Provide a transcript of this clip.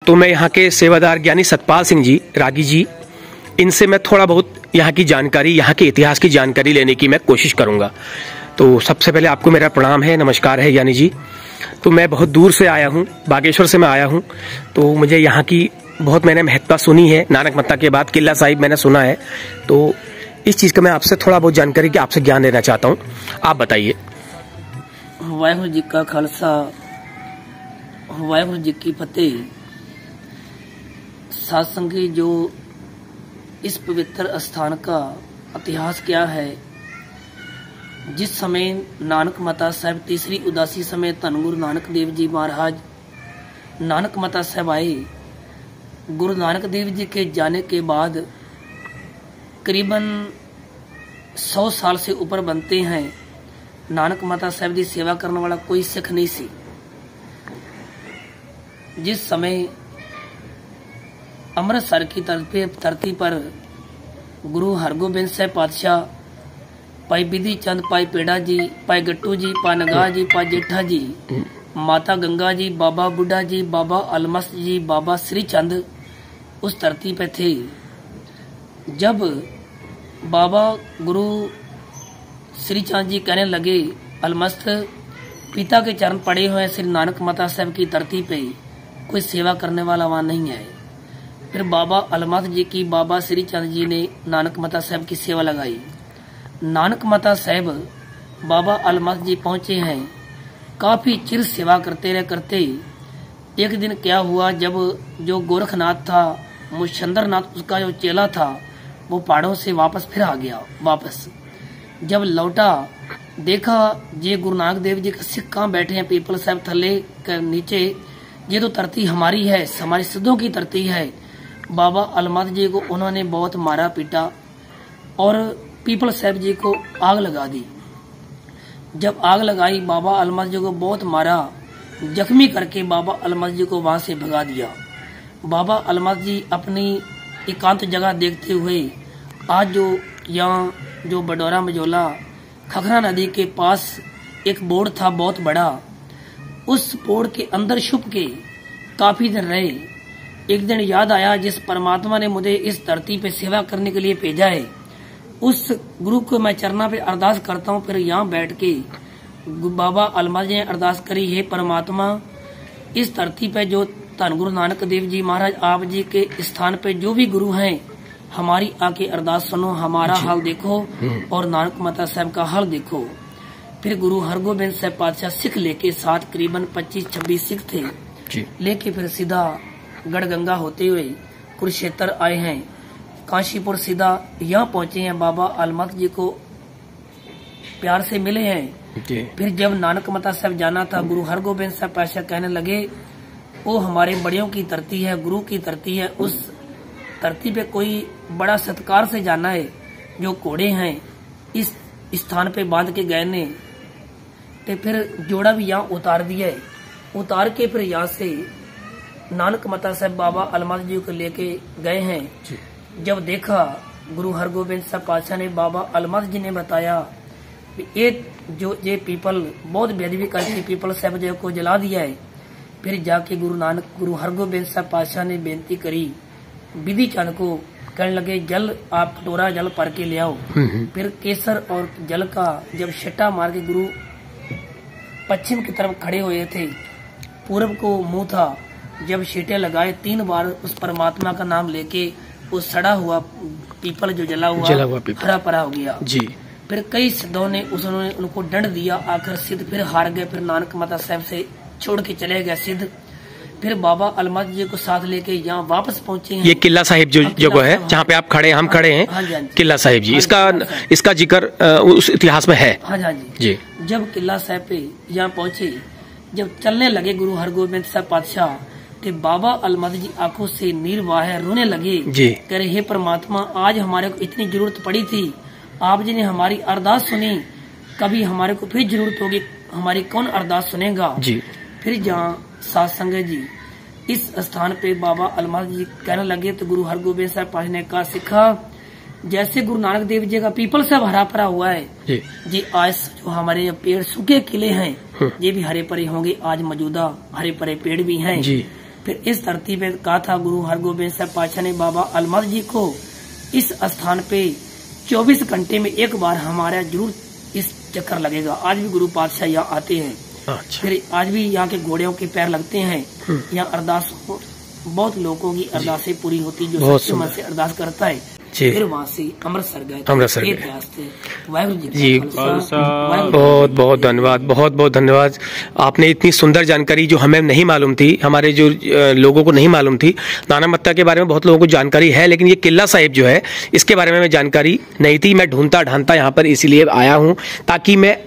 तो मैं यहाँ के सेवादार ज्ञानी सतपाल सिंह जी रागी जी, इनसे मैं थोड़ा बहुत यहाँ की जानकारी, यहाँ के इतिहास की जानकारी लेने की मैं कोशिश करूँगा। तो सबसे पहले आपको मेरा प्रणाम है, नमस्कार है ज्ञानी जी। तो मैं बहुत दूर से आया हूँ, बागेश्वर से मैं आया हूँ। तो मुझे यहाँ की बहुत मैंने महत्ता सुनी है, नानक मत्ता के बाद किला साहिब मैंने सुना है। तो इस चीज़ का मैं आपसे थोड़ा बहुत जानकारी की आपसे ज्ञान लेना चाहता हूँ, आप बताइए। वाहिगुरु जी का खालसा, वाहिगुरु जी की फतेह। सत्संगी जो इस पवित्र स्थान का इतिहास क्या है, जिस समय नानक मता साहब तीसरी उदासी समय धन गुरु नानक देव जी महाराज नानक मता साहब आए। गुरु नानक देव जी के जाने के बाद करीबन 100 साल से ऊपर बनते हैं, नानक मता साहब की सेवा करने वाला कोई सिख नहीं सी। जिस समय अमृतसर की धरती पर गुरु हरगोबिंद साहब पातशाह, पाई बिधि चंद, पाई पेड़ा जी, पाई गट्टू जी, पाई नगाह जी, पाई जेठा जी, माता गंगा जी, बाबा बुढ़ा जी, बाबा अलमस्त जी, बाबा श्री चंद उस धरती पे थे। जब बाबा गुरु श्री चंद जी कहने लगे, अलमस्त पिता के चरण पड़े हुए श्री नानक मता साहब की धरती पे कोई सेवा करने वाला वहां नहीं है। फिर बाबा अलमस्त जी की बाबा श्री चंद जी ने नानक मता साहब की सेवा लगाई। नानक मता साहब बाबा अलमस्त जी पहुंचे हैं, काफी चिर सेवा करते एक दिन क्या हुआ, जब जो गोरखनाथ था, मुचंद्रनाथ उसका जो चेला था, वो पहाड़ों से वापस फिर आ गया। वापस जब लौटा, देखा ये गुरु नानक देव जी का सिख कहाँ बैठे हैं, पीपल साहब थल्ले के नीचे। ये तो धरती हमारी है, हमारी सिद्धों की धरती है। बाबा अलमस्त जी को उन्होंने बहुत मारा पीटा और पीपल साहब जी को आग लगा दी। जब आग लगाई, बाबा अलमस्त जी को बहुत मारा, जख्मी करके बाबा अलमस्त जी को वहां से भगा दिया। बाबा अलमस्त जी अपनी एकांत जगह देखते हुए आज जो यहाँ जो बडोरा मजोला खखरा नदी के पास एक बोर्ड था बहुत बड़ा, उस बोर्ड के अंदर छुप के काफी दिन रहे। एक दिन याद आया, जिस परमात्मा ने मुझे इस धरती पे सेवा करने के लिए भेजा है, उस गुरु को मैं चरना पे अरदास करता हूँ। फिर यहाँ बैठ के बाबा अलमस्त जी ने अरदास करी, हे परमात्मा, इस धरती पे जो धन गुरु नानक देव जी महाराज आप जी के स्थान पे जो भी गुरु हैं, हमारी आके अरदास सुनो, हमारा हाल देखो और नानक मता साहब का हाल देखो। फिर गुरु हरगोबिंद साहब पातशाह सिख लेके साथ करीबन 25-26 सिख थे, लेके फिर सीधा गढ़गंगा होते हुए कुरुक्षेत्र आए हैं। काशीपुर सीधा यहाँ पहुंचे हैं, बाबा अलमस्त जी को प्यार से मिले हैं। फिर जब नानक मता साहब जाना था, गुरु हरगोबिंद साहब पातशाह कहने लगे, वो हमारे बड़ियों की धरती है, गुरु की धरती है, उस धरती पे कोई बड़ा सत्कार से जाना है। जो घोड़े हैं इस स्थान पे बांध के गए ने, तो फिर जोड़ा भी यहाँ उतार दिया है। उतार के फिर यहाँ से नानक मता साहब बाबा अलमस्त जी को लेके गए हैं। जब देखा, गुरु हरगोबिंद साहब पातशाह ने बाबा अलमस्त जी ने बताया, ये पीपल बहुत बेदबी करके पीपल साहब जी को जला दिया है। फिर जाके गुरु हरगोबिंद साहब पातशाह ने बेनती करी विधि चंद को, कहने लगे, जल आप कटोरा जल भर के ले आओ। फिर केसर और जल का जब छट्टा मार के गुरु पश्चिम की तरफ खड़े हुए थे, पूरब को मुंह था, जब छींटे लगाए 3 बार उस परमात्मा का नाम लेके, वो सड़ा हुआ पीपल जो जला हुआ हरा भरा हो गया जी। फिर कई सिद्धों ने उन्होंने उनको दंड दिया, आखिर सिद्ध फिर हार गए। फिर नानक मता साहब से छोड़ के चले गए सिद्ध। फिर बाबा अलमस्त जी को साथ लेके यहाँ वापस पहुंचे हैं। ये किला साहिब जो जगह है जहाँ पे आप खड़े, हम खड़े हैं, किला साहिब जी, इसका जिक्र उस इतिहास में है। हाँ जी। जब किला साहिब पे यहाँ पहुंचे, जब चलने लगे गुरु हरगोबिंद साहब पातशाह, तो बाबा अलमस्त जी आंखों से नीर वाह रोने लगे, कह रहे, हे परमात्मा, आज हमारे को इतनी जरूरत पड़ी थी, आप जी ने हमारी अरदास सुनी, कभी हमारे को फिर जरूरत होगी, हमारी कौन अरदास सुनेगा जी। फिर जहाँ सात संगत जी इस स्थान पे बाबा अलमस्त जी कहने लगे, तो गुरु हरगोबिंद साहब पातशाह ने कहा, सिखा, जैसे गुरु नानक देव जी का पीपल सब हरा भरा हुआ है जी, आज जो हमारे पेड़ सूखे किले हैं ये भी हरे भरे होंगे, आज मौजूदा हरे भरे पेड़ भी हैं जी। फिर इस धरती पे कहा था गुरु हरगोबिंद साहब पातशाह ने बाबा अलमद जी को इस स्थान पे 24 घंटे में एक बार हमारा जरूर इस चक्कर लगेगा। आज भी गुरु पातशाह यहाँ आते हैं। अच्छा। फिर आज भी यहाँ के घोड़ों के पैर लगते हैं। यहाँ अरदास बहुत लोगों की अरदासें पूरी होती जो सच्चे मन से अरदास करता है। फिर वहाँ से अमृतसर गए। अमृतसर गए। वाहिगुरू जी बहुत बहुत धन्यवाद, बहुत बहुत धन्यवाद। आपने इतनी सुंदर जानकारी जो हमें नहीं मालूम थी, हमारे जो लोगों को नहीं मालूम थी। नाना मत्ता के बारे में बहुत लोगों को जानकारी है, लेकिन ये किला साहिब जो है इसके बारे में जानकारी नहीं थी। मैं ढूंढता ढांढता यहाँ पर इसीलिए आया हूँ ताकि मैं